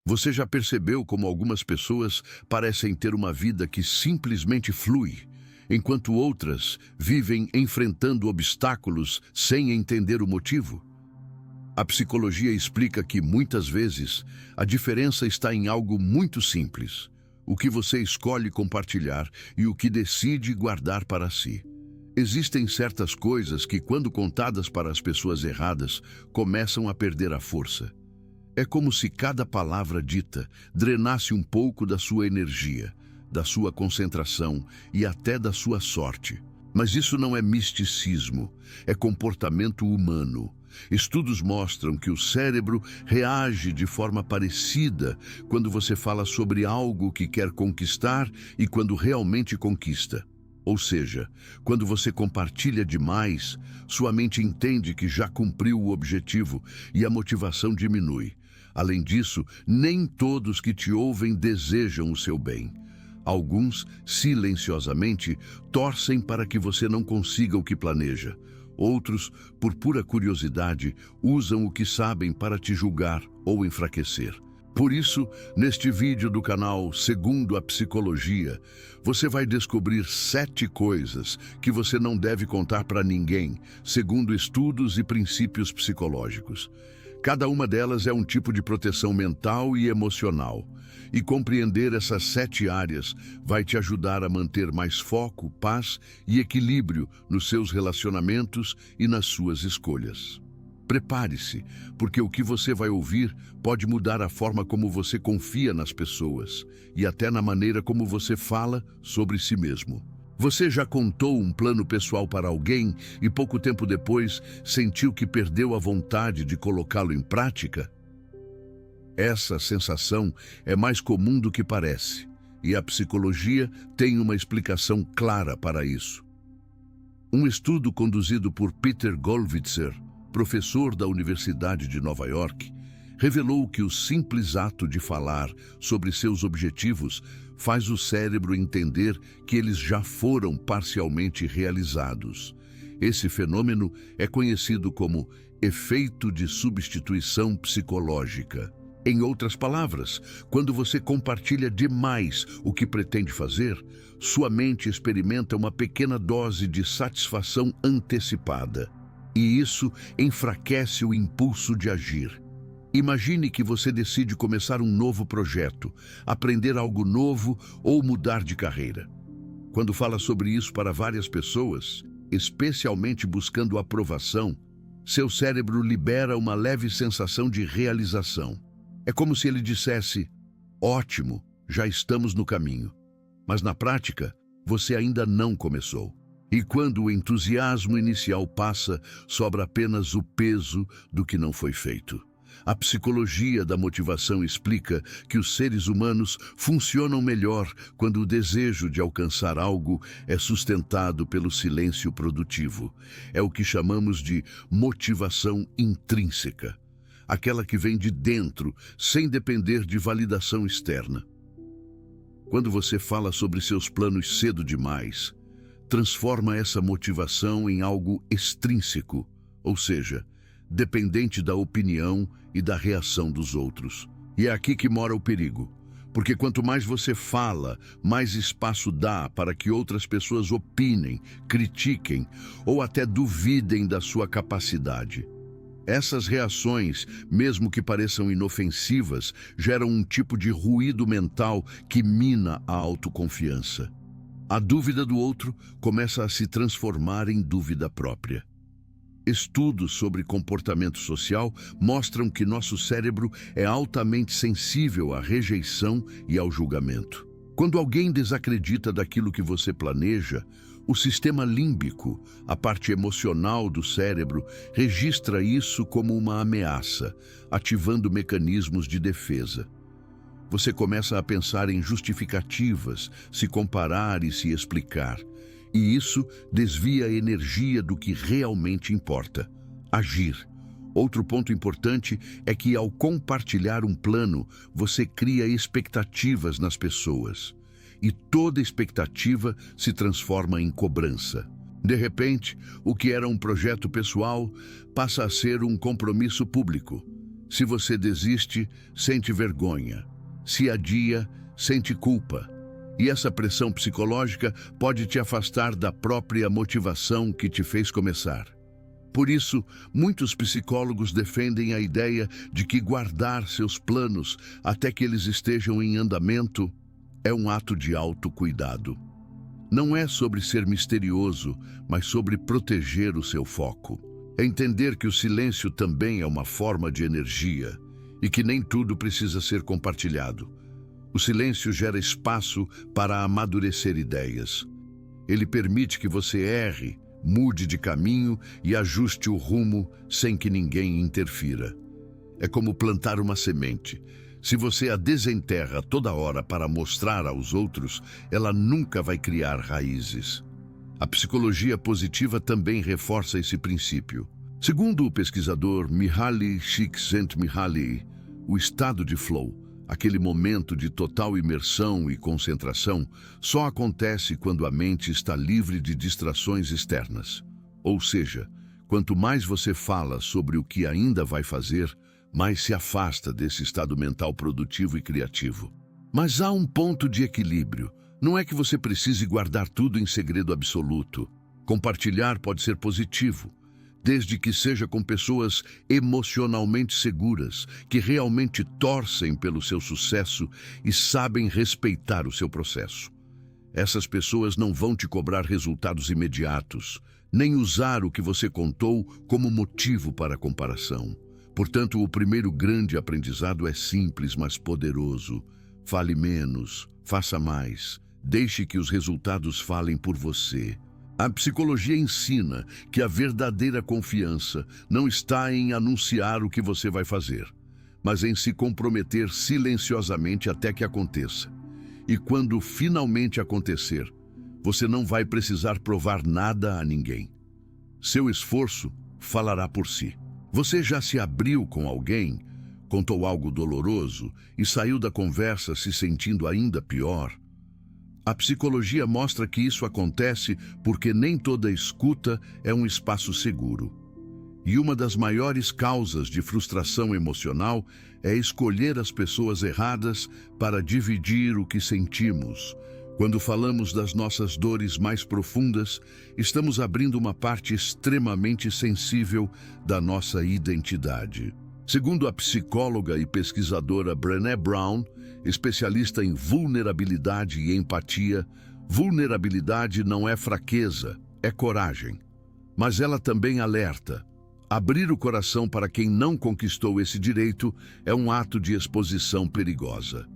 Você já percebeu como algumas pessoas parecem ter uma vida que simplesmente flui, enquanto outras vivem enfrentando obstáculos sem entender o motivo? A psicologia explica que, muitas vezes, a diferença está em algo muito simples: o que você escolhe compartilhar e o que decide guardar para si. Existem certas coisas que, quando contadas para as pessoas erradas, começam a perder a força. É como se cada palavra dita drenasse um pouco da sua energia, da sua concentração e até da sua sorte. Mas isso não é misticismo, é comportamento humano. Estudos mostram que o cérebro reage de forma parecida quando você fala sobre algo que quer conquistar e quando realmente conquista. Ou seja, quando você compartilha demais, sua mente entende que já cumpriu o objetivo e a motivação diminui. Além disso, nem todos que te ouvem desejam o seu bem. Alguns, silenciosamente, torcem para que você não consiga o que planeja. Outros, por pura curiosidade, usam o que sabem para te julgar ou enfraquecer. Por isso, neste vídeo do canal Segundo a Psicologia, você vai descobrir 7 coisas que você não deve contar para ninguém, segundo estudos e princípios psicológicos. Cada uma delas é um tipo de proteção mental e emocional. E compreender essas 7 áreas vai te ajudar a manter mais foco, paz e equilíbrio nos seus relacionamentos e nas suas escolhas. Prepare-se, porque o que você vai ouvir pode mudar a forma como você confia nas pessoas e até na maneira como você fala sobre si mesmo. Você já contou um plano pessoal para alguém e pouco tempo depois sentiu que perdeu a vontade de colocá-lo em prática? Essa sensação é mais comum do que parece, e a psicologia tem uma explicação clara para isso. Um estudo conduzido por Peter Gollwitzer, professor da Universidade de Nova York, revelou que o simples ato de falar sobre seus objetivos faz o cérebro entender que eles já foram parcialmente realizados. Esse fenômeno é conhecido como efeito de substituição psicológica. Em outras palavras, quando você compartilha demais o que pretende fazer, sua mente experimenta uma pequena dose de satisfação antecipada. E isso enfraquece o impulso de agir. Imagine que você decide começar um novo projeto, aprender algo novo ou mudar de carreira. Quando fala sobre isso para várias pessoas, especialmente buscando aprovação, seu cérebro libera uma leve sensação de realização. É como se ele dissesse: ótimo, já estamos no caminho. Mas na prática, você ainda não começou. E quando o entusiasmo inicial passa, sobra apenas o peso do que não foi feito. A psicologia da motivação explica que os seres humanos funcionam melhor quando o desejo de alcançar algo é sustentado pelo silêncio produtivo. É o que chamamos de motivação intrínseca, aquela que vem de dentro, sem depender de validação externa. Quando você fala sobre seus planos cedo demais, transforma essa motivação em algo extrínseco, ou seja, dependente da opinião e da reação dos outros. E é aqui que mora o perigo, porque quanto mais você fala, mais espaço dá para que outras pessoas opinem, critiquem ou até duvidem da sua capacidade. Essas reações, mesmo que pareçam inofensivas, geram um tipo de ruído mental que mina a autoconfiança. A dúvida do outro começa a se transformar em dúvida própria. Estudos sobre comportamento social mostram que nosso cérebro é altamente sensível à rejeição e ao julgamento. Quando alguém desacredita daquilo que você planeja, o sistema límbico, a parte emocional do cérebro, registra isso como uma ameaça, ativando mecanismos de defesa. Você começa a pensar em justificativas, se comparar e se explicar. E isso desvia a energia do que realmente importa: agir. Outro ponto importante é que, ao compartilhar um plano, você cria expectativas nas pessoas. E toda expectativa se transforma em cobrança. De repente, o que era um projeto pessoal passa a ser um compromisso público. Se você desiste, sente vergonha. Se adia, sente culpa. E essa pressão psicológica pode te afastar da própria motivação que te fez começar. Por isso, muitos psicólogos defendem a ideia de que guardar seus planos até que eles estejam em andamento é um ato de autocuidado. Não é sobre ser misterioso, mas sobre proteger o seu foco. É entender que o silêncio também é uma forma de energia e que nem tudo precisa ser compartilhado. O silêncio gera espaço para amadurecer ideias. Ele permite que você erre, mude de caminho e ajuste o rumo sem que ninguém interfira. É como plantar uma semente. Se você a desenterra toda hora para mostrar aos outros, ela nunca vai criar raízes. A psicologia positiva também reforça esse princípio. Segundo o pesquisador Mihaly Csikszentmihalyi, o estado de flow, aquele momento de total imersão e concentração, só acontece quando a mente está livre de distrações externas. Ou seja, quanto mais você fala sobre o que ainda vai fazer, mais se afasta desse estado mental produtivo e criativo. Mas há um ponto de equilíbrio. Não é que você precise guardar tudo em segredo absoluto. Compartilhar pode ser positivo, desde que seja com pessoas emocionalmente seguras, que realmente torcem pelo seu sucesso e sabem respeitar o seu processo. Essas pessoas não vão te cobrar resultados imediatos, nem usar o que você contou como motivo para comparação. Portanto, o primeiro grande aprendizado é simples, mas poderoso. Fale menos, faça mais, deixe que os resultados falem por você. A psicologia ensina que a verdadeira confiança não está em anunciar o que você vai fazer, mas em se comprometer silenciosamente até que aconteça. E quando finalmente acontecer, você não vai precisar provar nada a ninguém. Seu esforço falará por si. Você já se abriu com alguém, contou algo doloroso e saiu da conversa se sentindo ainda pior? A psicologia mostra que isso acontece porque nem toda escuta é um espaço seguro. E uma das maiores causas de frustração emocional é escolher as pessoas erradas para dividir o que sentimos. Quando falamos das nossas dores mais profundas, estamos abrindo uma parte extremamente sensível da nossa identidade. Segundo a psicóloga e pesquisadora Brené Brown, especialista em vulnerabilidade e empatia, vulnerabilidade não é fraqueza, é coragem. Mas ela também alerta: abrir o coração para quem não conquistou esse direito é um ato de exposição perigosa.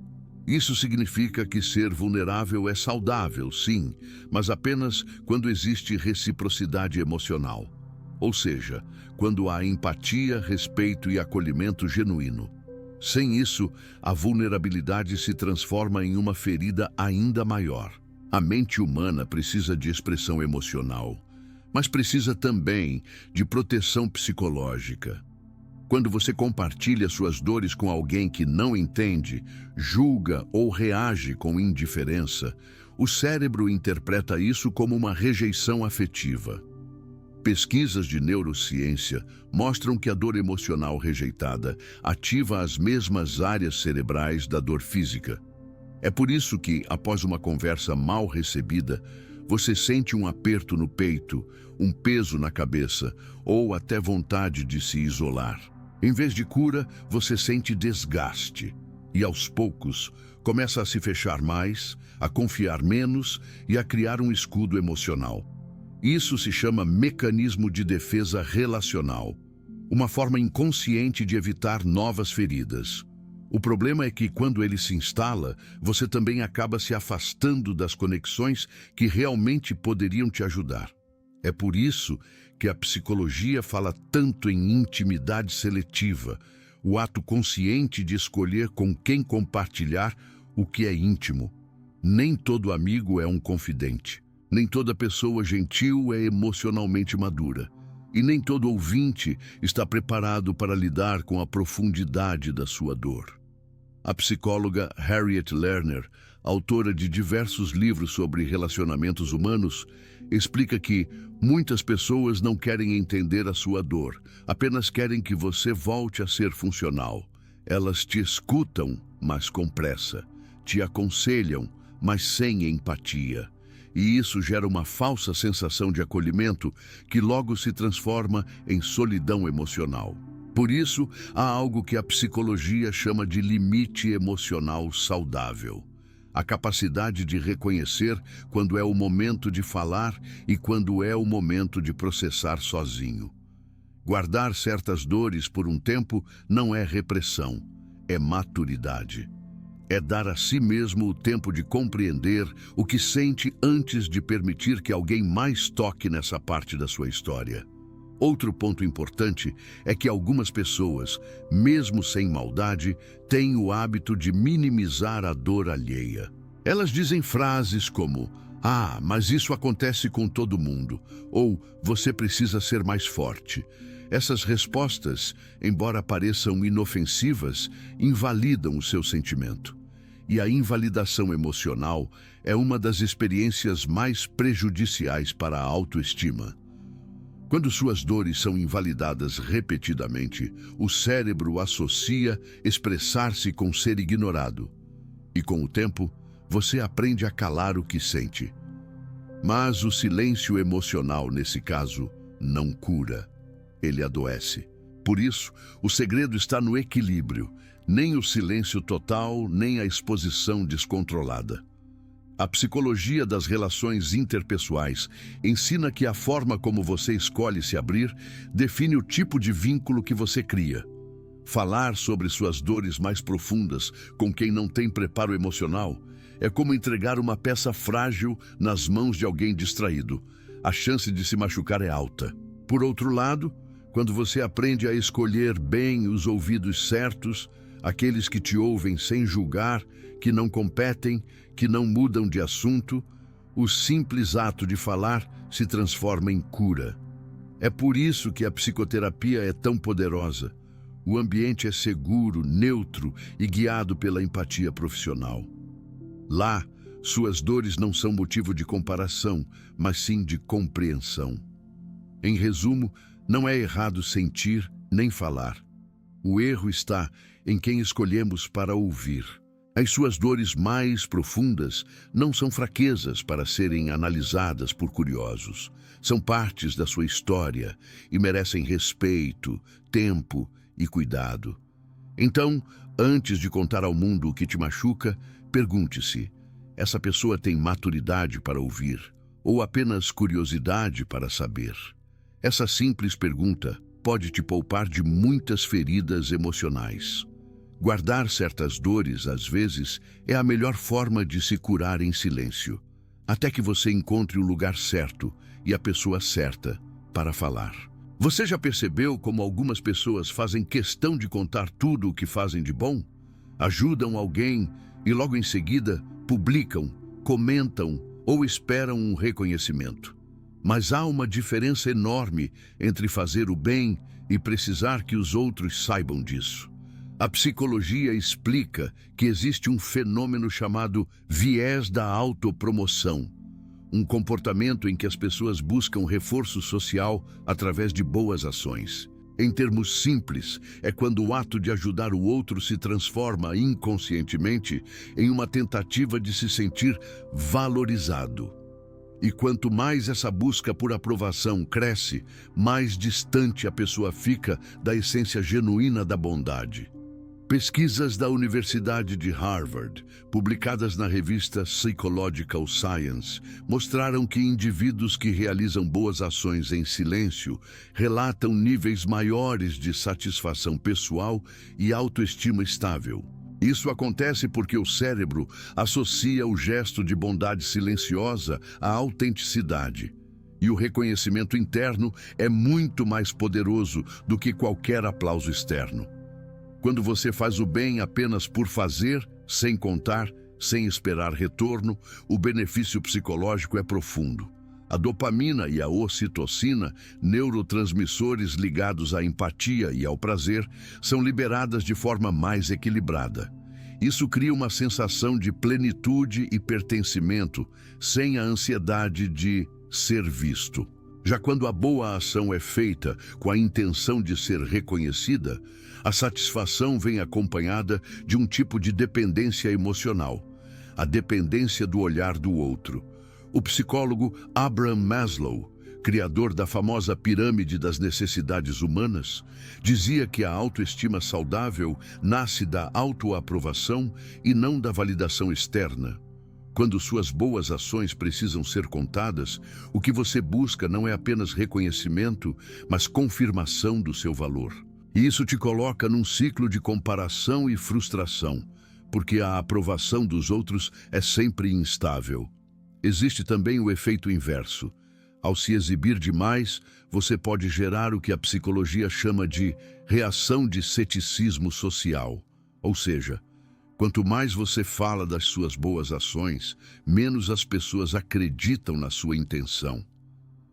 Isso significa que ser vulnerável é saudável, sim, mas apenas quando existe reciprocidade emocional. Ou seja, quando há empatia, respeito e acolhimento genuíno. Sem isso, a vulnerabilidade se transforma em uma ferida ainda maior. A mente humana precisa de expressão emocional, mas precisa também de proteção psicológica. Quando você compartilha suas dores com alguém que não entende, julga ou reage com indiferença, o cérebro interpreta isso como uma rejeição afetiva. Pesquisas de neurociência mostram que a dor emocional rejeitada ativa as mesmas áreas cerebrais da dor física. É por isso que, após uma conversa mal recebida, você sente um aperto no peito, um peso na cabeça ou até vontade de se isolar. Em vez de cura, você sente desgaste e, aos poucos, começa a se fechar mais, a confiar menos e a criar um escudo emocional. Isso se chama mecanismo de defesa relacional, uma forma inconsciente de evitar novas feridas. O problema é que, quando ele se instala, você também acaba se afastando das conexões que realmente poderiam te ajudar. É por isso que a psicologia fala tanto em intimidade seletiva, o ato consciente de escolher com quem compartilhar o que é íntimo. Nem todo amigo é um confidente. Nem toda pessoa gentil é emocionalmente madura. E nem todo ouvinte está preparado para lidar com a profundidade da sua dor. A psicóloga Harriet Lerner, autora de diversos livros sobre relacionamentos humanos, explica que muitas pessoas não querem entender a sua dor, apenas querem que você volte a ser funcional. Elas te escutam, mas com pressa, te aconselham, mas sem empatia. E isso gera uma falsa sensação de acolhimento que logo se transforma em solidão emocional. Por isso, há algo que a psicologia chama de limite emocional saudável. A capacidade de reconhecer quando é o momento de falar e quando é o momento de processar sozinho. Guardar certas dores por um tempo não é repressão, é maturidade. É dar a si mesmo o tempo de compreender o que sente antes de permitir que alguém mais toque nessa parte da sua história. Outro ponto importante é que algumas pessoas, mesmo sem maldade, têm o hábito de minimizar a dor alheia. Elas dizem frases como: "Ah, mas isso acontece com todo mundo", ou "Você precisa ser mais forte". Essas respostas, embora pareçam inofensivas, invalidam o seu sentimento. E a invalidação emocional é uma das experiências mais prejudiciais para a autoestima. Quando suas dores são invalidadas repetidamente, o cérebro associa expressar-se com ser ignorado. E com o tempo, você aprende a calar o que sente. Mas o silêncio emocional, nesse caso, não cura. Ele adoece. Por isso, o segredo está no equilíbrio. Nem o silêncio total, nem a exposição descontrolada. A psicologia das relações interpessoais ensina que a forma como você escolhe se abrir define o tipo de vínculo que você cria. Falar sobre suas dores mais profundas com quem não tem preparo emocional é como entregar uma peça frágil nas mãos de alguém distraído. A chance de se machucar é alta. Por outro lado, quando você aprende a escolher bem os ouvidos certos, aqueles que te ouvem sem julgar, que não competem, que não mudam de assunto, o simples ato de falar se transforma em cura. É por isso que a psicoterapia é tão poderosa. O ambiente é seguro, neutro e guiado pela empatia profissional. Lá, suas dores não são motivo de comparação, mas sim de compreensão. Em resumo, não é errado sentir nem falar. O erro está em quem escolhemos para ouvir. As suas dores mais profundas não são fraquezas para serem analisadas por curiosos. São partes da sua história e merecem respeito, tempo e cuidado. Então, antes de contar ao mundo o que te machuca, pergunte-se: essa pessoa tem maturidade para ouvir ou apenas curiosidade para saber? Essa simples pergunta pode te poupar de muitas feridas emocionais. Guardar certas dores, às vezes, é a melhor forma de se curar em silêncio, até que você encontre o lugar certo e a pessoa certa para falar. Você já percebeu como algumas pessoas fazem questão de contar tudo o que fazem de bom? Ajudam alguém e logo em seguida publicam, comentam ou esperam um reconhecimento. Mas há uma diferença enorme entre fazer o bem e precisar que os outros saibam disso. A psicologia explica que existe um fenômeno chamado viés da autopromoção, um comportamento em que as pessoas buscam reforço social através de boas ações. Em termos simples, é quando o ato de ajudar o outro se transforma inconscientemente em uma tentativa de se sentir valorizado. E quanto mais essa busca por aprovação cresce, mais distante a pessoa fica da essência genuína da bondade. Pesquisas da Universidade de Harvard, publicadas na revista Psychological Science, mostraram que indivíduos que realizam boas ações em silêncio relatam níveis maiores de satisfação pessoal e autoestima estável. Isso acontece porque o cérebro associa o gesto de bondade silenciosa à autenticidade. E o reconhecimento interno é muito mais poderoso do que qualquer aplauso externo. Quando você faz o bem apenas por fazer, sem contar, sem esperar retorno, o benefício psicológico é profundo. A dopamina e a ocitocina, neurotransmissores ligados à empatia e ao prazer, são liberadas de forma mais equilibrada. Isso cria uma sensação de plenitude e pertencimento, sem a ansiedade de ser visto. Já quando a boa ação é feita com a intenção de ser reconhecida, a satisfação vem acompanhada de um tipo de dependência emocional, a dependência do olhar do outro. O psicólogo Abraham Maslow, criador da famosa pirâmide das necessidades humanas, dizia que a autoestima saudável nasce da autoaprovação e não da validação externa. Quando suas boas ações precisam ser contadas, o que você busca não é apenas reconhecimento, mas confirmação do seu valor. E isso te coloca num ciclo de comparação e frustração, porque a aprovação dos outros é sempre instável. Existe também o efeito inverso. Ao se exibir demais, você pode gerar o que a psicologia chama de reação de ceticismo social. Ou seja, quanto mais você fala das suas boas ações, menos as pessoas acreditam na sua intenção.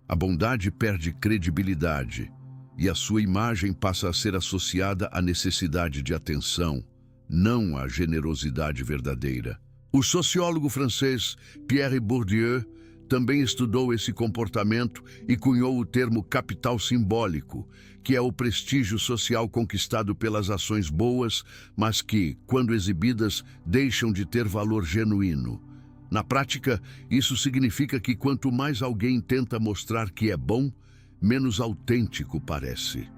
A bondade perde credibilidade e a sua imagem passa a ser associada à necessidade de atenção, não à generosidade verdadeira. O sociólogo francês Pierre Bourdieu também estudou esse comportamento e cunhou o termo capital simbólico, que é o prestígio social conquistado pelas ações boas, mas que, quando exibidas, deixam de ter valor genuíno. Na prática, isso significa que quanto mais alguém tenta mostrar que é bom, menos autêntico parece.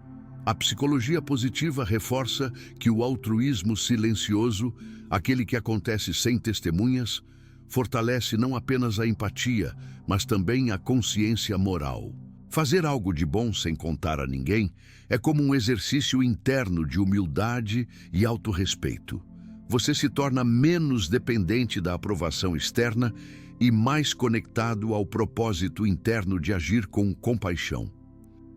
A psicologia positiva reforça que o altruísmo silencioso, aquele que acontece sem testemunhas, fortalece não apenas a empatia, mas também a consciência moral. Fazer algo de bom sem contar a ninguém é como um exercício interno de humildade e autorrespeito. Você se torna menos dependente da aprovação externa e mais conectado ao propósito interno de agir com compaixão.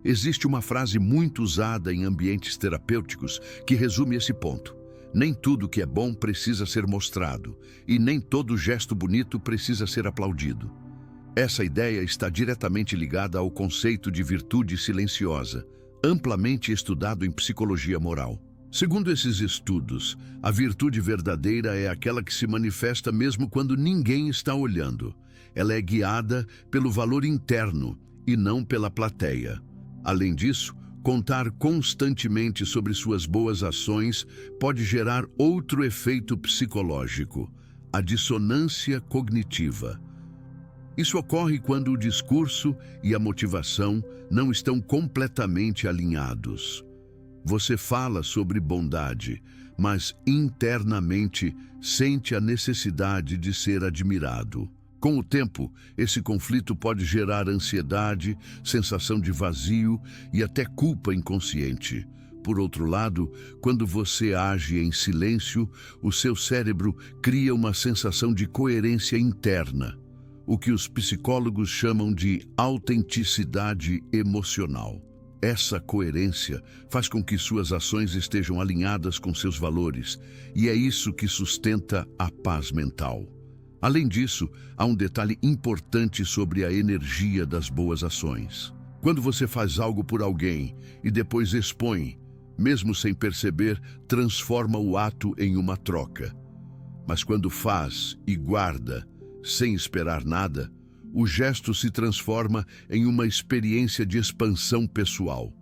Existe uma frase muito usada em ambientes terapêuticos que resume esse ponto. Nem tudo que é bom precisa ser mostrado, e nem todo gesto bonito precisa ser aplaudido. Essa ideia está diretamente ligada ao conceito de virtude silenciosa, amplamente estudado em psicologia moral. Segundo esses estudos, a virtude verdadeira é aquela que se manifesta mesmo quando ninguém está olhando. Ela é guiada pelo valor interno e não pela plateia. Além disso, contar constantemente sobre suas boas ações pode gerar outro efeito psicológico, a dissonância cognitiva. Isso ocorre quando o discurso e a motivação não estão completamente alinhados. Você fala sobre bondade, mas internamente sente a necessidade de ser admirado. Com o tempo, esse conflito pode gerar ansiedade, sensação de vazio e até culpa inconsciente. Por outro lado, quando você age em silêncio, o seu cérebro cria uma sensação de coerência interna, o que os psicólogos chamam de autenticidade emocional. Essa coerência faz com que suas ações estejam alinhadas com seus valores, e é isso que sustenta a paz mental. Além disso, há um detalhe importante sobre a energia das boas ações. Quando você faz algo por alguém e depois expõe, mesmo sem perceber, transforma o ato em uma troca. Mas quando faz e guarda, sem esperar nada, o gesto se transforma em uma experiência de expansão pessoal.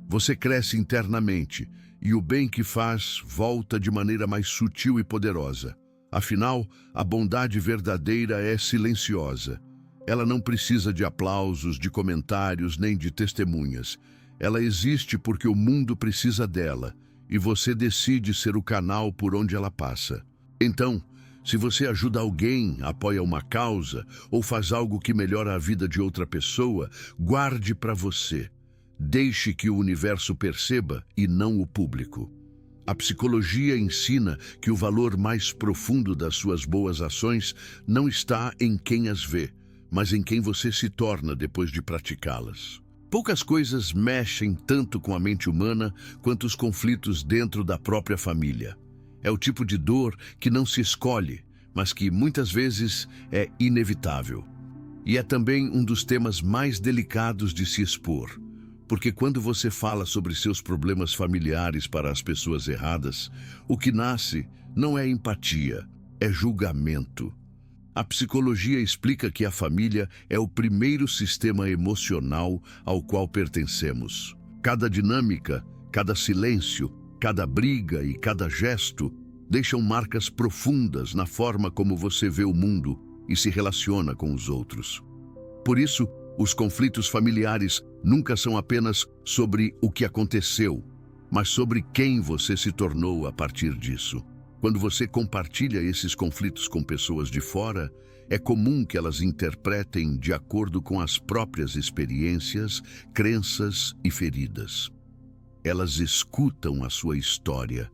Você cresce internamente e o bem que faz volta de maneira mais sutil e poderosa. Afinal, a bondade verdadeira é silenciosa. Ela não precisa de aplausos, de comentários, nem de testemunhas. Ela existe porque o mundo precisa dela, e você decide ser o canal por onde ela passa. Então, se você ajuda alguém, apoia uma causa, ou faz algo que melhora a vida de outra pessoa, guarde para você. Deixe que o universo perceba e não o público. A psicologia ensina que o valor mais profundo das suas boas ações não está em quem as vê, mas em quem você se torna depois de praticá-las. Poucas coisas mexem tanto com a mente humana quanto os conflitos dentro da própria família. É o tipo de dor que não se escolhe, mas que muitas vezes é inevitável. E é também um dos temas mais delicados de se expor. Porque quando você fala sobre seus problemas familiares para as pessoas erradas, o que nasce não é empatia, é julgamento. A psicologia explica que a família é o primeiro sistema emocional ao qual pertencemos. Cada dinâmica, cada silêncio, cada briga e cada gesto deixam marcas profundas na forma como você vê o mundo e se relaciona com os outros. Por isso, os conflitos familiares nunca são apenas sobre o que aconteceu, mas sobre quem você se tornou a partir disso. Quando você compartilha esses conflitos com pessoas de fora, é comum que elas interpretem de acordo com as próprias experiências, crenças e feridas. Elas escutam a sua história,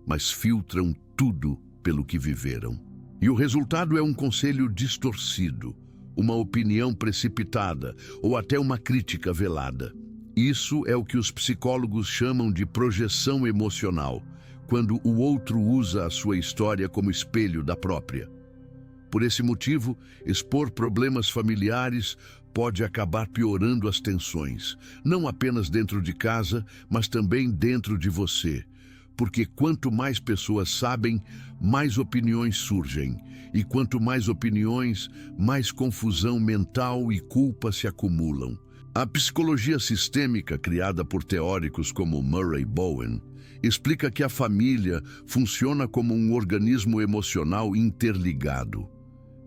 mas filtram tudo pelo que viveram. E o resultado é um conselho distorcido, uma opinião precipitada ou até uma crítica velada. Isso é o que os psicólogos chamam de projeção emocional, quando o outro usa a sua história como espelho da própria. Por esse motivo, expor problemas familiares pode acabar piorando as tensões, não apenas dentro de casa, mas também dentro de você. Porque quanto mais pessoas sabem, mais opiniões surgem. E quanto mais opiniões, mais confusão mental e culpa se acumulam. A psicologia sistêmica, criada por teóricos como Murray Bowen, explica que a família funciona como um organismo emocional interligado.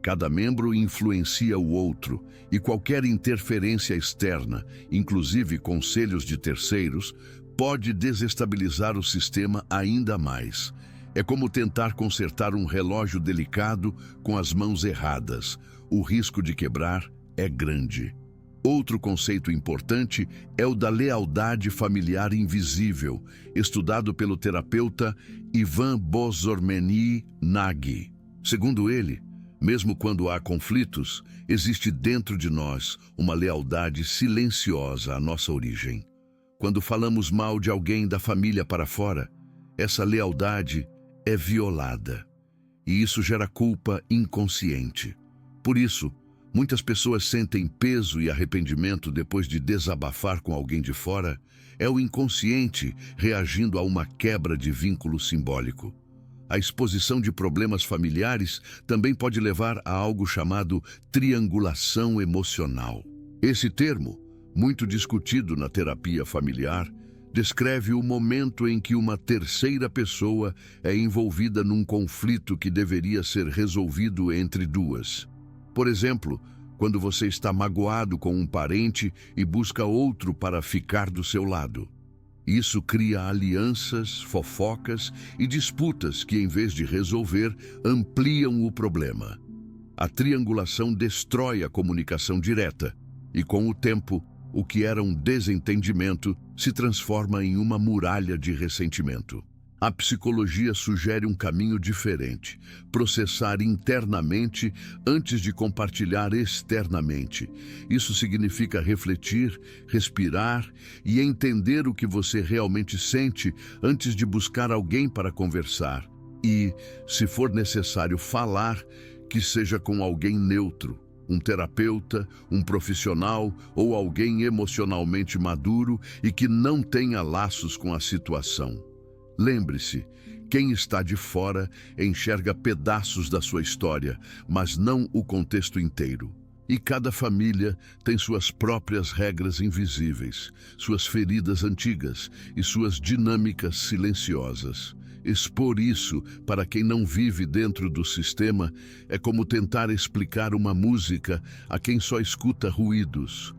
Cada membro influencia o outro, e qualquer interferência externa, inclusive conselhos de terceiros, pode desestabilizar o sistema ainda mais. É como tentar consertar um relógio delicado com as mãos erradas. O risco de quebrar é grande. Outro conceito importante é o da lealdade familiar invisível, estudado pelo terapeuta Ivan Bozormeny Nagy. Segundo ele, mesmo quando há conflitos, existe dentro de nós uma lealdade silenciosa à nossa origem. Quando falamos mal de alguém da família para fora, essa lealdade é violada. E isso gera culpa inconsciente. Por isso, muitas pessoas sentem peso e arrependimento depois de desabafar com alguém de fora. É o inconsciente reagindo a uma quebra de vínculo simbólico. A exposição de problemas familiares também pode levar a algo chamado triangulação emocional. Esse termo, muito discutido na terapia familiar, descreve o momento em que uma terceira pessoa é envolvida num conflito que deveria ser resolvido entre duas. Por exemplo, quando você está magoado com um parente e busca outro para ficar do seu lado. Isso cria alianças, fofocas e disputas que, em vez de resolver, ampliam o problema. A triangulação destrói a comunicação direta e, com o tempo, o que era um desentendimento se transforma em uma muralha de ressentimento. A psicologia sugere um caminho diferente: processar internamente antes de compartilhar externamente. Isso significa refletir, respirar e entender o que você realmente sente antes de buscar alguém para conversar. E, se for necessário falar, que seja com alguém neutro, um terapeuta, um profissional ou alguém emocionalmente maduro e que não tenha laços com a situação. Lembre-se, quem está de fora enxerga pedaços da sua história, mas não o contexto inteiro. E cada família tem suas próprias regras invisíveis, suas feridas antigas e suas dinâmicas silenciosas. Expor isso para quem não vive dentro do sistema é como tentar explicar uma música a quem só escuta ruídos.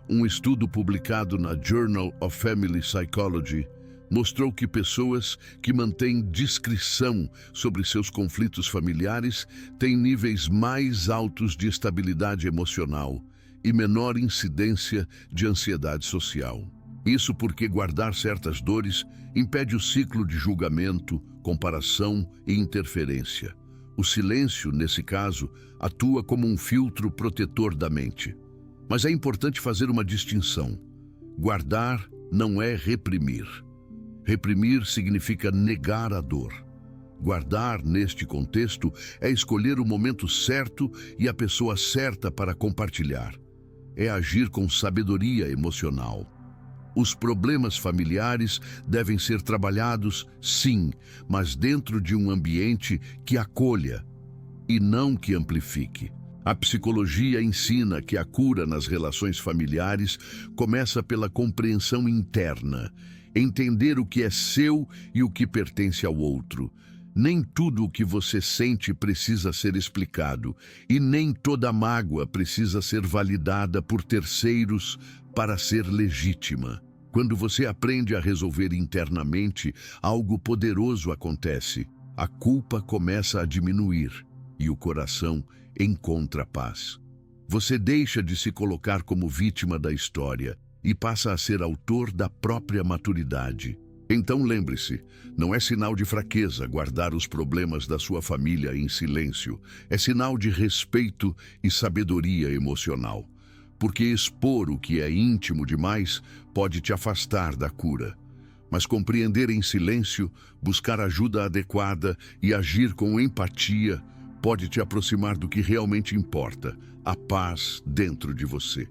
Um estudo publicado na Journal of Family Psychology mostrou que pessoas que mantêm discrição sobre seus conflitos familiares têm níveis mais altos de estabilidade emocional e menor incidência de ansiedade social. Isso porque guardar certas dores impede o ciclo de julgamento, comparação e interferência. O silêncio, nesse caso, atua como um filtro protetor da mente. Mas é importante fazer uma distinção. Guardar não é reprimir. Reprimir significa negar a dor. Guardar, neste contexto, é escolher o momento certo e a pessoa certa para compartilhar. É agir com sabedoria emocional. Os problemas familiares devem ser trabalhados, sim, mas dentro de um ambiente que acolha e não que amplifique. A psicologia ensina que a cura nas relações familiares começa pela compreensão interna, entender o que é seu e o que pertence ao outro. Nem tudo o que você sente precisa ser explicado, e nem toda mágoa precisa ser validada por terceiros para ser legítima. Quando você aprende a resolver internamente, algo poderoso acontece. A culpa começa a diminuir e o coração encontra paz. Você deixa de se colocar como vítima da história e passa a ser autor da própria maturidade. Então lembre-se, não é sinal de fraqueza guardar os problemas da sua família em silêncio. É sinal de respeito e sabedoria emocional. Porque expor o que é íntimo demais pode te afastar da cura. Mas compreender em silêncio, buscar ajuda adequada e agir com empatia pode te aproximar do que realmente importa, a paz dentro de você.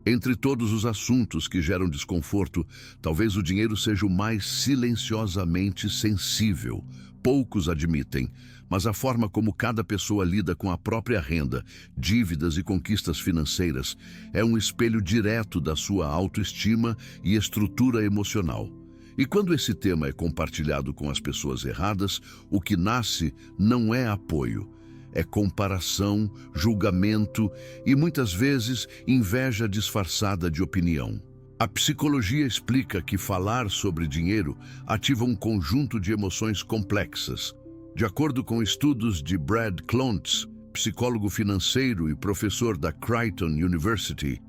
Entre todos os assuntos que geram desconforto, talvez o dinheiro seja o mais silenciosamente sensível. Poucos admitem, mas a forma como cada pessoa lida com a própria renda, dívidas e conquistas financeiras é um espelho direto da sua autoestima e estrutura emocional. E quando esse tema é compartilhado com as pessoas erradas, o que nasce não é apoio. É comparação, julgamento e, muitas vezes, inveja disfarçada de opinião. A psicologia explica que falar sobre dinheiro ativa um conjunto de emoções complexas. De acordo com estudos de Brad Klontz, psicólogo financeiro e professor da Creighton University,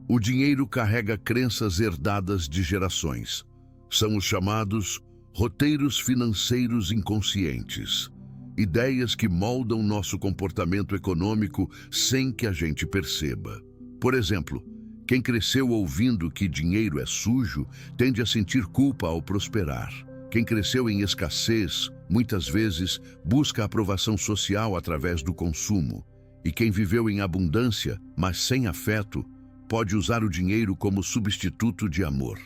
o dinheiro carrega crenças herdadas de gerações. São os chamados roteiros financeiros inconscientes. Ideias que moldam nosso comportamento econômico sem que a gente perceba. Por exemplo, quem cresceu ouvindo que dinheiro é sujo tende a sentir culpa ao prosperar. Quem cresceu em escassez, muitas vezes, busca aprovação social através do consumo. E quem viveu em abundância, mas sem afeto, pode usar o dinheiro como substituto de amor.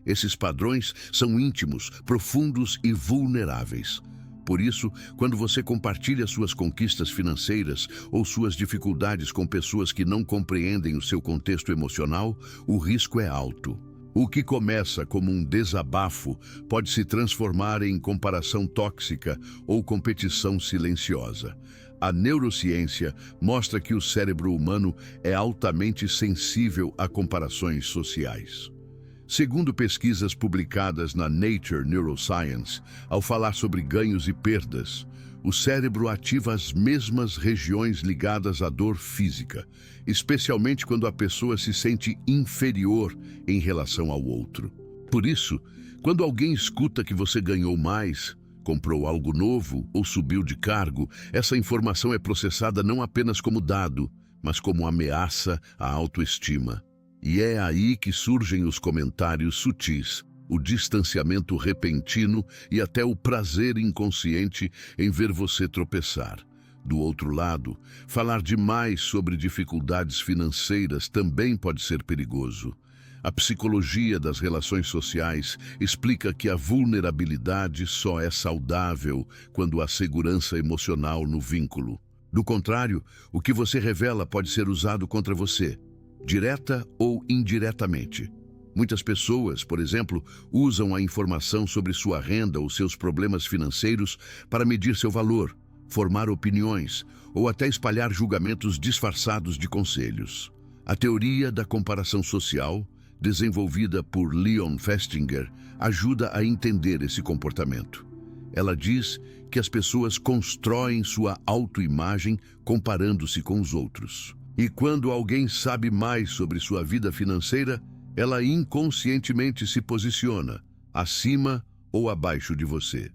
Esses padrões são íntimos, profundos e vulneráveis. Por isso, quando você compartilha suas conquistas financeiras ou suas dificuldades com pessoas que não compreendem o seu contexto emocional, o risco é alto. O que começa como um desabafo pode se transformar em comparação tóxica ou competição silenciosa. A neurociência mostra que o cérebro humano é altamente sensível a comparações sociais. Segundo pesquisas publicadas na Nature Neuroscience, ao falar sobre ganhos e perdas, o cérebro ativa as mesmas regiões ligadas à dor física, especialmente quando a pessoa se sente inferior em relação ao outro. Por isso, quando alguém escuta que você ganhou mais, comprou algo novo ou subiu de cargo, essa informação é processada não apenas como dado, mas como ameaça à autoestima. E é aí que surgem os comentários sutis, o distanciamento repentino e até o prazer inconsciente em ver você tropeçar. Do outro lado, falar demais sobre dificuldades financeiras também pode ser perigoso. A psicologia das relações sociais explica que a vulnerabilidade só é saudável quando há segurança emocional no vínculo. Do contrário, o que você revela pode ser usado contra você, direta ou indiretamente. Muitas pessoas, por exemplo, usam a informação sobre sua renda ou seus problemas financeiros para medir seu valor, formar opiniões ou até espalhar julgamentos disfarçados de conselhos. A teoria da comparação social, desenvolvida por Leon Festinger, ajuda a entender esse comportamento. Ela diz que as pessoas constroem sua autoimagem comparando-se com os outros. E quando alguém sabe mais sobre sua vida financeira, ela inconscientemente se posiciona acima ou abaixo de você.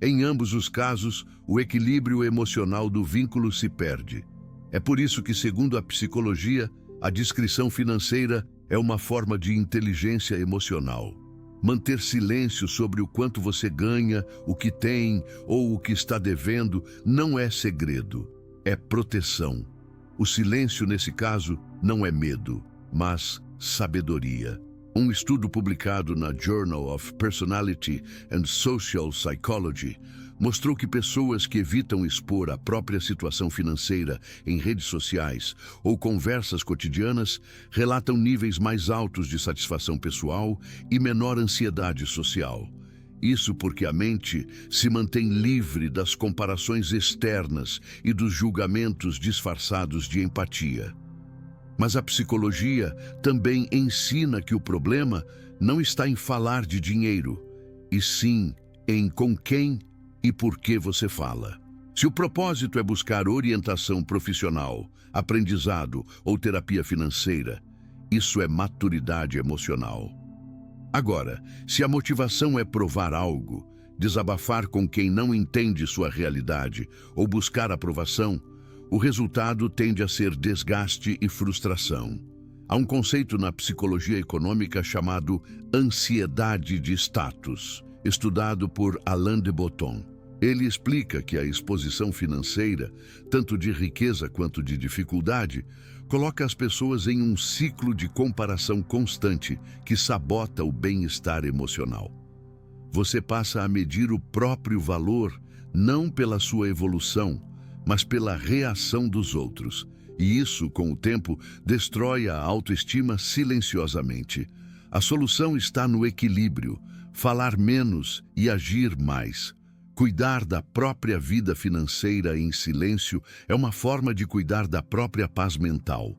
Em ambos os casos, o equilíbrio emocional do vínculo se perde. É por isso que, segundo a psicologia, a discrição financeira é uma forma de inteligência emocional. Manter silêncio sobre o quanto você ganha, o que tem ou o que está devendo não é segredo, é proteção. O silêncio, nesse caso, não é medo, mas sabedoria. Um estudo publicado na Journal of Personality and Social Psychology mostrou que pessoas que evitam expor a própria situação financeira em redes sociais ou conversas cotidianas relatam níveis mais altos de satisfação pessoal e menor ansiedade social. Isso porque a mente se mantém livre das comparações externas e dos julgamentos disfarçados de empatia. Mas a psicologia também ensina que o problema não está em falar de dinheiro, e sim em com quem e por que você fala. Se o propósito é buscar orientação profissional, aprendizado ou terapia financeira, isso é maturidade emocional. Agora, se a motivação é provar algo, desabafar com quem não entende sua realidade ou buscar aprovação, o resultado tende a ser desgaste e frustração. Há um conceito na psicologia econômica chamado ansiedade de status, estudado por Alain de Botton. Ele explica que a exposição financeira, tanto de riqueza quanto de dificuldade, coloca as pessoas em um ciclo de comparação constante que sabota o bem-estar emocional. Você passa a medir o próprio valor não pela sua evolução, mas pela reação dos outros. E isso, com o tempo, destrói a autoestima silenciosamente. A solução está no equilíbrio, falar menos e agir mais. Cuidar da própria vida financeira em silêncio é uma forma de cuidar da própria paz mental.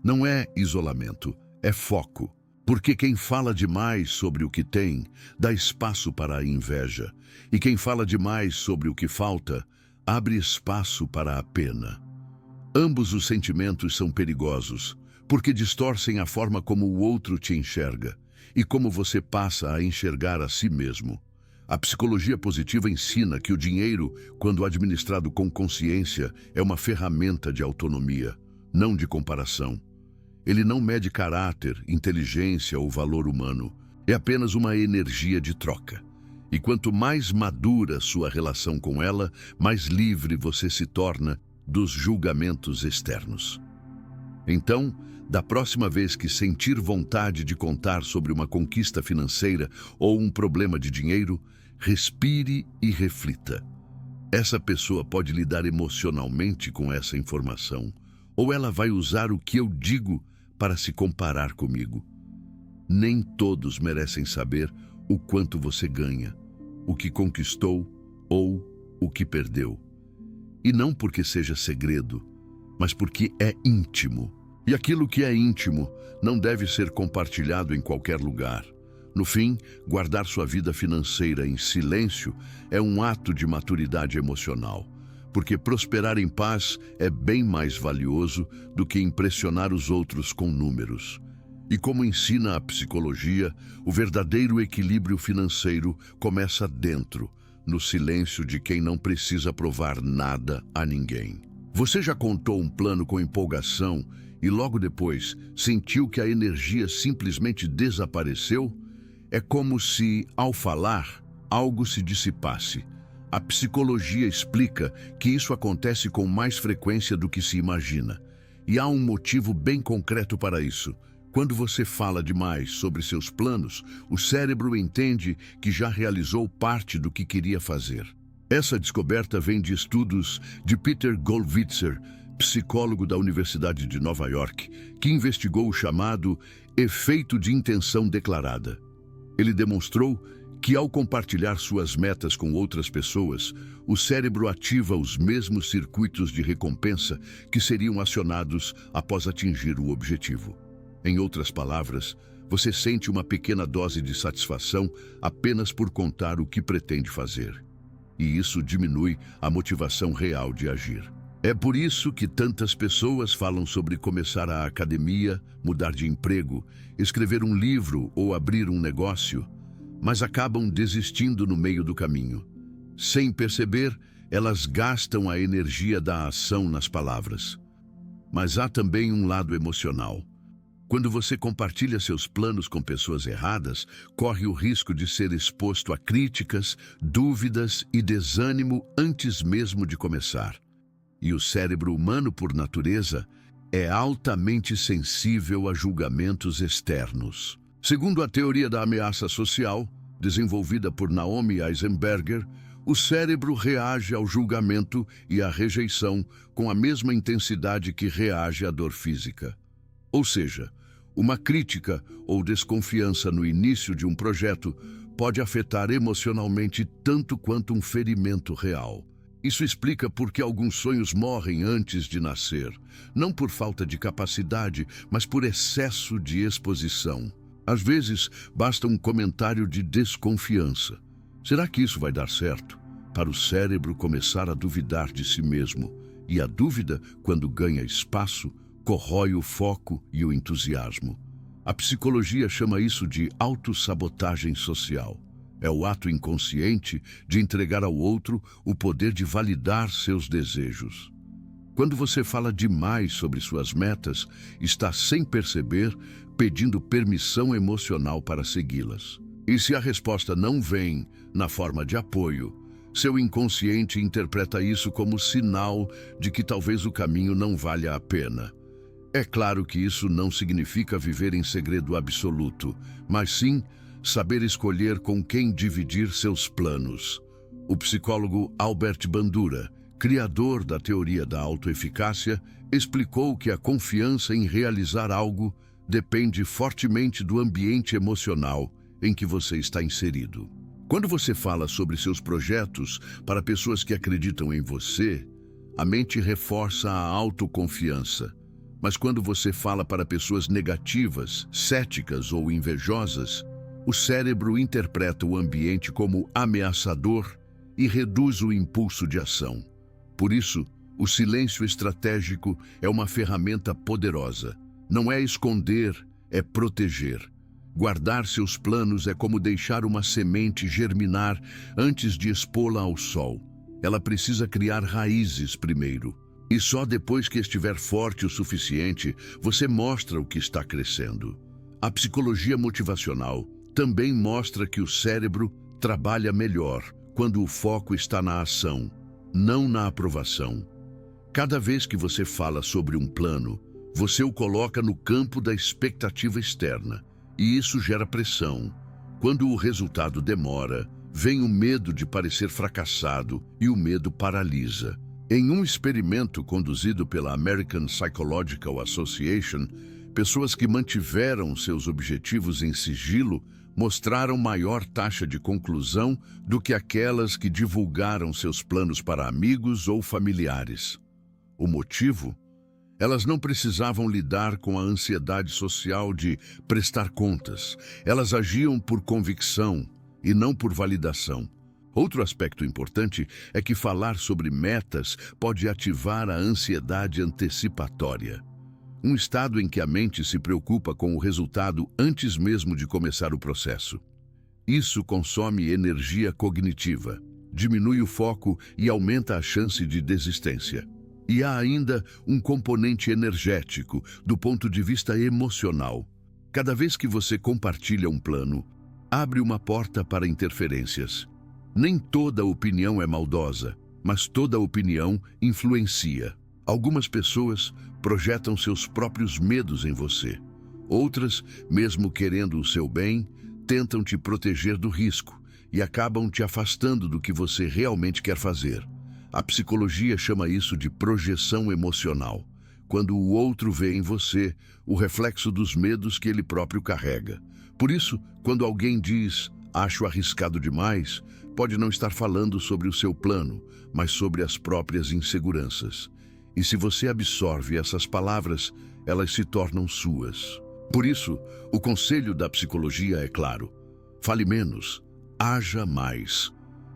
Não é isolamento, é foco. Porque quem fala demais sobre o que tem, dá espaço para a inveja. E quem fala demais sobre o que falta, abre espaço para a pena. Ambos os sentimentos são perigosos, porque distorcem a forma como o outro te enxerga e como você passa a enxergar a si mesmo. A psicologia positiva ensina que o dinheiro, quando administrado com consciência, é uma ferramenta de autonomia, não de comparação. Ele não mede caráter, inteligência ou valor humano. É apenas uma energia de troca. E quanto mais madura sua relação com ela, mais livre você se torna dos julgamentos externos. Então, da próxima vez que sentir vontade de contar sobre uma conquista financeira ou um problema de dinheiro, respire e reflita. Essa pessoa pode lidar emocionalmente com essa informação, ou ela vai usar o que eu digo para se comparar comigo. Nem todos merecem saber o quanto você ganha, o que conquistou ou o que perdeu. E não porque seja segredo, mas porque é íntimo. E aquilo que é íntimo não deve ser compartilhado em qualquer lugar. No fim, guardar sua vida financeira em silêncio é um ato de maturidade emocional, porque prosperar em paz é bem mais valioso do que impressionar os outros com números. E como ensina a psicologia, o verdadeiro equilíbrio financeiro começa dentro, no silêncio de quem não precisa provar nada a ninguém. Você já contou um plano com empolgação e logo depois sentiu que a energia simplesmente desapareceu? É como se, ao falar, algo se dissipasse. A psicologia explica que isso acontece com mais frequência do que se imagina. E há um motivo bem concreto para isso. Quando você fala demais sobre seus planos, o cérebro entende que já realizou parte do que queria fazer. Essa descoberta vem de estudos de Peter Gollwitzer, psicólogo da Universidade de Nova York, que investigou o chamado efeito de intenção declarada. Ele demonstrou que, ao compartilhar suas metas com outras pessoas, o cérebro ativa os mesmos circuitos de recompensa que seriam acionados após atingir o objetivo. Em outras palavras, você sente uma pequena dose de satisfação apenas por contar o que pretende fazer. E isso diminui a motivação real de agir. É por isso que tantas pessoas falam sobre começar a academia, mudar de emprego, escrever um livro ou abrir um negócio, mas acabam desistindo no meio do caminho. Sem perceber, elas gastam a energia da ação nas palavras. Mas há também um lado emocional. Quando você compartilha seus planos com pessoas erradas, corre o risco de ser exposto a críticas, dúvidas e desânimo antes mesmo de começar. E o cérebro humano, por natureza, é altamente sensível a julgamentos externos. Segundo a teoria da ameaça social, desenvolvida por Naomi Eisenberger, o cérebro reage ao julgamento e à rejeição com a mesma intensidade que reage à dor física. Ou seja, uma crítica ou desconfiança no início de um projeto pode afetar emocionalmente tanto quanto um ferimento real. Isso explica por que alguns sonhos morrem antes de nascer, não por falta de capacidade, mas por excesso de exposição. Às vezes, basta um comentário de desconfiança. Será que isso vai dar certo? Para o cérebro começar a duvidar de si mesmo. E a dúvida, quando ganha espaço, corrói o foco e o entusiasmo. A psicologia chama isso de autossabotagem social. É o ato inconsciente de entregar ao outro o poder de validar seus desejos. Quando você fala demais sobre suas metas, está, sem perceber, pedindo permissão emocional para segui-las. E se a resposta não vem na forma de apoio, seu inconsciente interpreta isso como sinal de que talvez o caminho não valha a pena. É claro que isso não significa viver em segredo absoluto, mas sim saber escolher com quem dividir seus planos. O psicólogo Albert Bandura, criador da teoria da autoeficácia, explicou que a confiança em realizar algo depende fortemente do ambiente emocional em que você está inserido. Quando você fala sobre seus projetos para pessoas que acreditam em você, a mente reforça a autoconfiança. Mas quando você fala para pessoas negativas, céticas ou invejosas, o cérebro interpreta o ambiente como ameaçador e reduz o impulso de ação. Por isso, o silêncio estratégico é uma ferramenta poderosa. Não é esconder, é proteger. Guardar seus planos é como deixar uma semente germinar antes de expô-la ao sol. Ela precisa criar raízes primeiro. E só depois que estiver forte o suficiente, você mostra o que está crescendo. A psicologia motivacional também mostra que o cérebro trabalha melhor quando o foco está na ação, não na aprovação. Cada vez que você fala sobre um plano, você o coloca no campo da expectativa externa, e isso gera pressão. Quando o resultado demora, vem o medo de parecer fracassado e o medo paralisa. Em um experimento conduzido pela American Psychological Association, pessoas que mantiveram seus objetivos em sigilo mostraram maior taxa de conclusão do que aquelas que divulgaram seus planos para amigos ou familiares. O motivo? Elas não precisavam lidar com a ansiedade social de prestar contas. Elas agiam por convicção e não por validação. Outro aspecto importante é que falar sobre metas pode ativar a ansiedade antecipatória. Um estado em que a mente se preocupa com o resultado antes mesmo de começar o processo. Isso consome energia cognitiva, diminui o foco e aumenta a chance de desistência. E há ainda um componente energético, do ponto de vista emocional. Cada vez que você compartilha um plano, abre uma porta para interferências. Nem toda opinião é maldosa, mas toda opinião influencia. Algumas pessoas projetam seus próprios medos em você. Outras, mesmo querendo o seu bem, tentam te proteger do risco e acabam te afastando do que você realmente quer fazer. A psicologia chama isso de projeção emocional, quando o outro vê em você o reflexo dos medos que ele próprio carrega. Por isso, quando alguém diz, acho arriscado demais, pode não estar falando sobre o seu plano, mas sobre as próprias inseguranças. E se você absorve essas palavras, elas se tornam suas. Por isso, o conselho da psicologia é claro: fale menos, haja mais.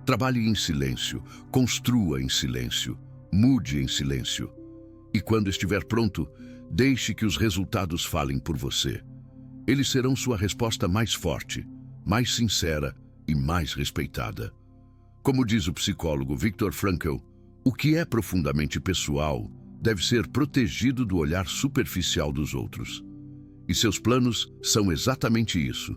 Trabalhe em silêncio, construa em silêncio, mude em silêncio. E quando estiver pronto, deixe que os resultados falem por você. Eles serão sua resposta mais forte, mais sincera e mais respeitada. Como diz o psicólogo Viktor Frankl, o que é profundamente pessoal deve ser protegido do olhar superficial dos outros. E seus planos são exatamente isso,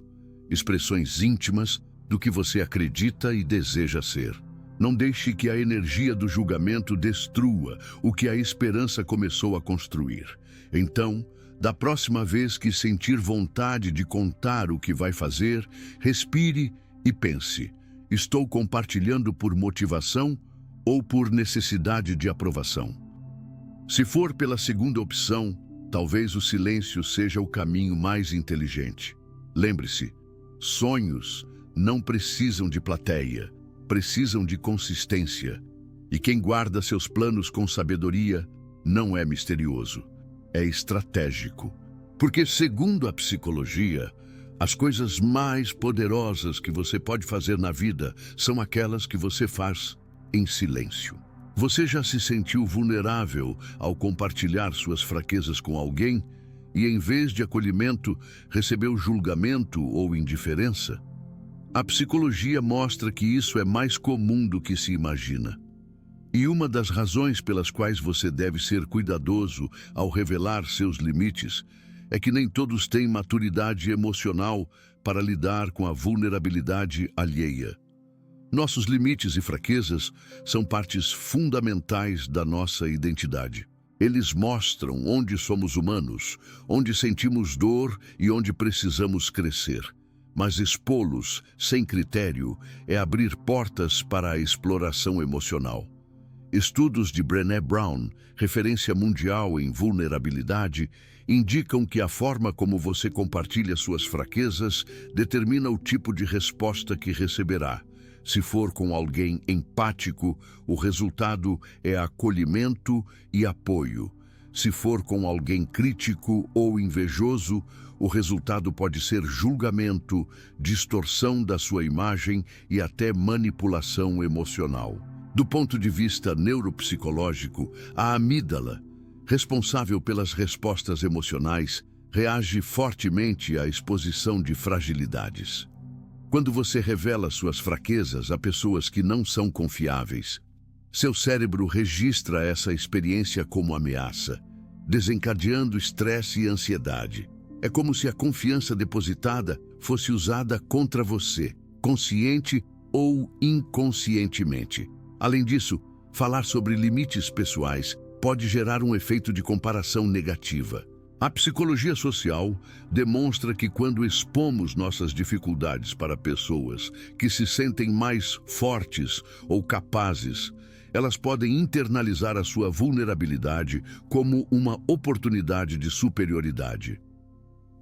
expressões íntimas do que você acredita e deseja ser. Não deixe que a energia do julgamento destrua o que a esperança começou a construir. Então, Da próxima vez que sentir vontade de contar o que vai fazer, respire e pense: estou compartilhando por motivação ou por necessidade de aprovação? Se for pela segunda opção, talvez o silêncio seja o caminho mais inteligente. Lembre-se, sonhos não precisam de plateia, precisam de consistência. E quem guarda seus planos com sabedoria não é misterioso, é estratégico. Porque, segundo a psicologia, as coisas mais poderosas que você pode fazer na vida são aquelas que você faz em silêncio. Você já se sentiu vulnerável ao compartilhar suas fraquezas com alguém e, em vez de acolhimento, recebeu julgamento ou indiferença? A psicologia mostra que isso é mais comum do que se imagina. E uma das razões pelas quais você deve ser cuidadoso ao revelar seus limites é que nem todos têm maturidade emocional para lidar com a vulnerabilidade alheia. Nossos limites e fraquezas são partes fundamentais da nossa identidade. Eles mostram onde somos humanos, onde sentimos dor e onde precisamos crescer. Mas expô-los sem critério é abrir portas para a exploração emocional. Estudos de Brené Brown, referência mundial em vulnerabilidade, indicam que a forma como você compartilha suas fraquezas determina o tipo de resposta que receberá. Se for com alguém empático, o resultado é acolhimento e apoio. Se for com alguém crítico ou invejoso, o resultado pode ser julgamento, distorção da sua imagem e até manipulação emocional. Do ponto de vista neuropsicológico, a amígdala, responsável pelas respostas emocionais, reage fortemente à exposição de fragilidades. Quando você revela suas fraquezas a pessoas que não são confiáveis, seu cérebro registra essa experiência como ameaça, desencadeando estresse e ansiedade. É como se a confiança depositada fosse usada contra você, consciente ou inconscientemente. Além disso, falar sobre limites pessoais pode gerar um efeito de comparação negativa. A psicologia social demonstra que quando expomos nossas dificuldades para pessoas que se sentem mais fortes ou capazes, elas podem internalizar a sua vulnerabilidade como uma oportunidade de superioridade.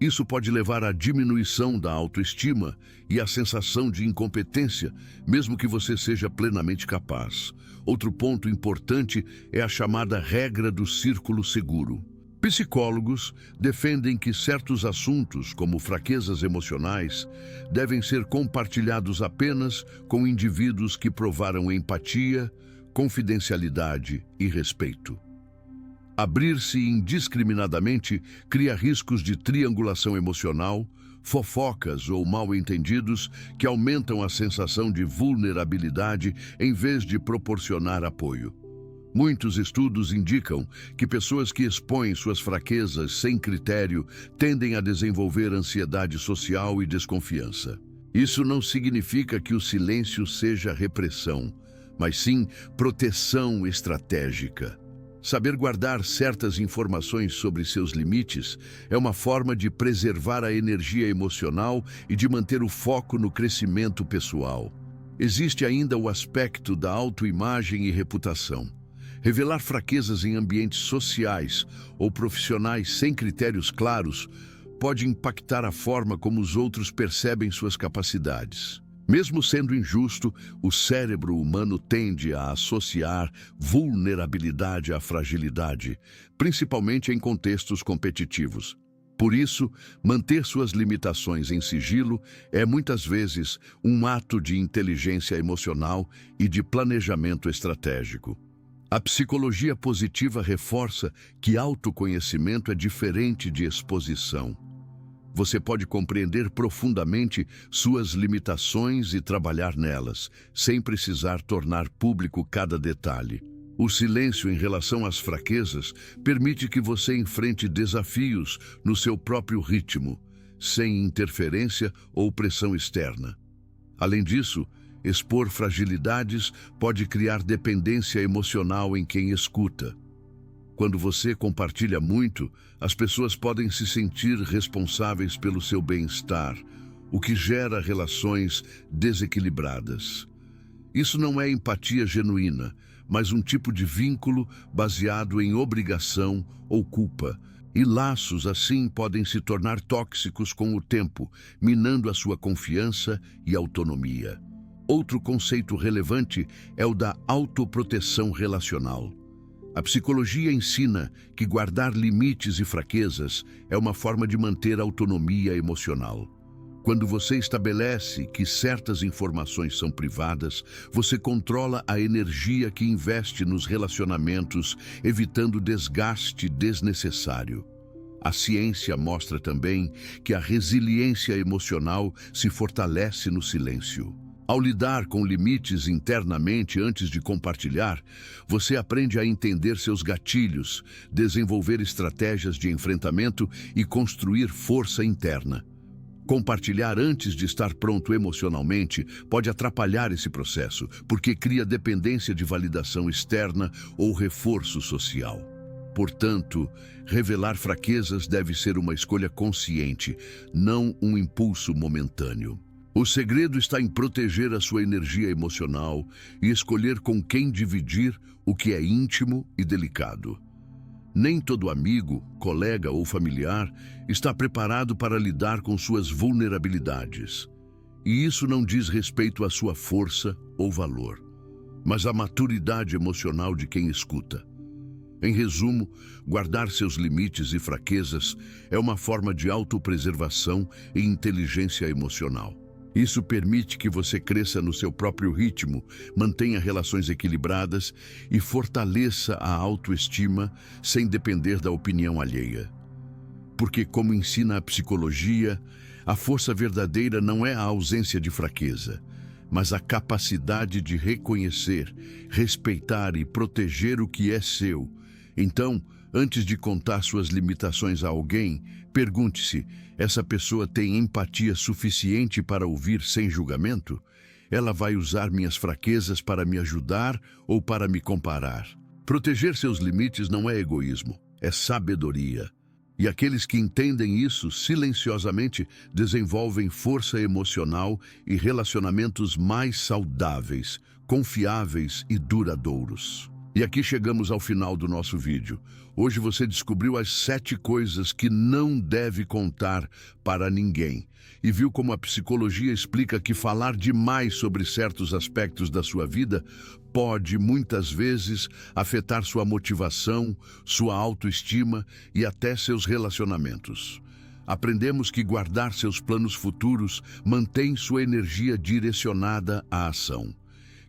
Isso pode levar à diminuição da autoestima e à sensação de incompetência, mesmo que você seja plenamente capaz. Outro ponto importante é a chamada regra do círculo seguro. Psicólogos defendem que certos assuntos, como fraquezas emocionais, devem ser compartilhados apenas com indivíduos que provaram empatia, confidencialidade e respeito. Abrir-se indiscriminadamente cria riscos de triangulação emocional, fofocas ou mal-entendidos que aumentam a sensação de vulnerabilidade em vez de proporcionar apoio. Muitos estudos indicam que pessoas que expõem suas fraquezas sem critério tendem a desenvolver ansiedade social e desconfiança. Isso não significa que o silêncio seja repressão, mas sim proteção estratégica. Saber guardar certas informações sobre seus limites é uma forma de preservar a energia emocional e de manter o foco no crescimento pessoal. Existe ainda o aspecto da autoimagem e reputação. Revelar fraquezas em ambientes sociais ou profissionais sem critérios claros pode impactar a forma como os outros percebem suas capacidades. Mesmo sendo injusto, o cérebro humano tende a associar vulnerabilidade à fragilidade, principalmente em contextos competitivos. Por isso, manter suas limitações em sigilo é muitas vezes um ato de inteligência emocional e de planejamento estratégico. A psicologia positiva reforça que autoconhecimento é diferente de exposição. Você pode compreender profundamente suas limitações e trabalhar nelas, sem precisar tornar público cada detalhe. O silêncio em relação às fraquezas permite que você enfrente desafios no seu próprio ritmo, sem interferência ou pressão externa. Além disso, expor fragilidades pode criar dependência emocional em quem escuta. Quando você compartilha muito, as pessoas podem se sentir responsáveis pelo seu bem-estar, o que gera relações desequilibradas. Isso não é empatia genuína, mas um tipo de vínculo baseado em obrigação ou culpa. E laços assim podem se tornar tóxicos com o tempo, minando a sua confiança e autonomia. Outro conceito relevante é o da autoproteção relacional. A psicologia ensina que guardar limites e fraquezas é uma forma de manter a autonomia emocional. Quando você estabelece que certas informações são privadas, você controla a energia que investe nos relacionamentos, evitando desgaste desnecessário. A ciência mostra também que a resiliência emocional se fortalece no silêncio. Ao lidar com limites internamente antes de compartilhar, você aprende a entender seus gatilhos, desenvolver estratégias de enfrentamento e construir força interna. Compartilhar antes de estar pronto emocionalmente pode atrapalhar esse processo, porque cria dependência de validação externa ou reforço social. Portanto, revelar fraquezas deve ser uma escolha consciente, não um impulso momentâneo. O segredo está em proteger a sua energia emocional e escolher com quem dividir o que é íntimo e delicado. Nem todo amigo, colega ou familiar está preparado para lidar com suas vulnerabilidades. E isso não diz respeito à sua força ou valor, mas à maturidade emocional de quem escuta. Em resumo, guardar seus limites e fraquezas é uma forma de autopreservação e inteligência emocional. Isso permite que você cresça no seu próprio ritmo, mantenha relações equilibradas e fortaleça a autoestima sem depender da opinião alheia. Porque, como ensina a psicologia, a força verdadeira não é a ausência de fraqueza, mas a capacidade de reconhecer, respeitar e proteger o que é seu. Então, antes de contar suas limitações a alguém, pergunte-se: essa pessoa tem empatia suficiente para ouvir sem julgamento? Ela vai usar minhas fraquezas para me ajudar ou para me comparar? Proteger seus limites não é egoísmo, é sabedoria. E aqueles que entendem isso silenciosamente desenvolvem força emocional e relacionamentos mais saudáveis, confiáveis e duradouros. E aqui chegamos ao final do nosso vídeo. Hoje você descobriu as 7 coisas que não deve contar para ninguém. E viu como a psicologia explica que falar demais sobre certos aspectos da sua vida pode, muitas vezes, afetar sua motivação, sua autoestima e até seus relacionamentos. Aprendemos que guardar seus planos futuros mantém sua energia direcionada à ação.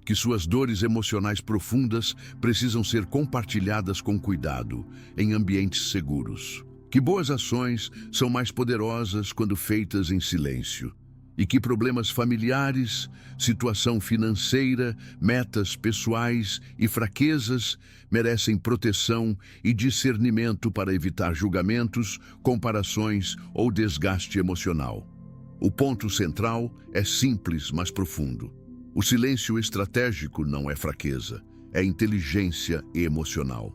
Que suas dores emocionais profundas precisam ser compartilhadas com cuidado, em ambientes seguros. Que boas ações são mais poderosas quando feitas em silêncio. E que problemas familiares, situação financeira, metas pessoais e fraquezas merecem proteção e discernimento para evitar julgamentos, comparações ou desgaste emocional. O ponto central é simples, mas profundo. O silêncio estratégico não é fraqueza, é inteligência emocional.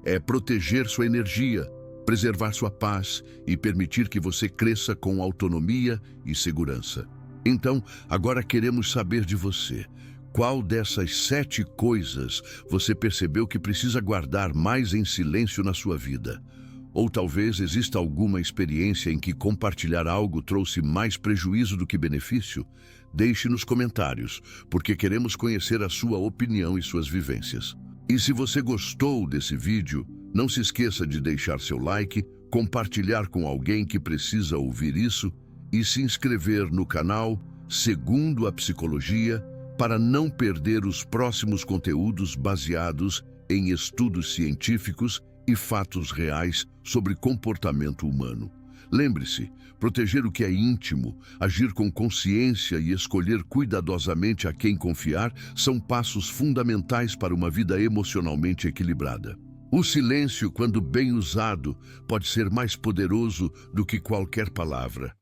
É proteger sua energia, preservar sua paz e permitir que você cresça com autonomia e segurança. Então, agora queremos saber de você. Qual dessas 7 coisas você percebeu que precisa guardar mais em silêncio na sua vida? Ou talvez exista alguma experiência em que compartilhar algo trouxe mais prejuízo do que benefício? Deixe nos comentários, porque queremos conhecer a sua opinião e suas vivências. E se você gostou desse vídeo, não se esqueça de deixar seu like, compartilhar com alguém que precisa ouvir isso e se inscrever no canal Segundo a Psicologia para não perder os próximos conteúdos baseados em estudos científicos e fatos reais sobre comportamento humano. Lembre-se, proteger o que é íntimo, agir com consciência e escolher cuidadosamente a quem confiar são passos fundamentais para uma vida emocionalmente equilibrada. O silêncio, quando bem usado, pode ser mais poderoso do que qualquer palavra.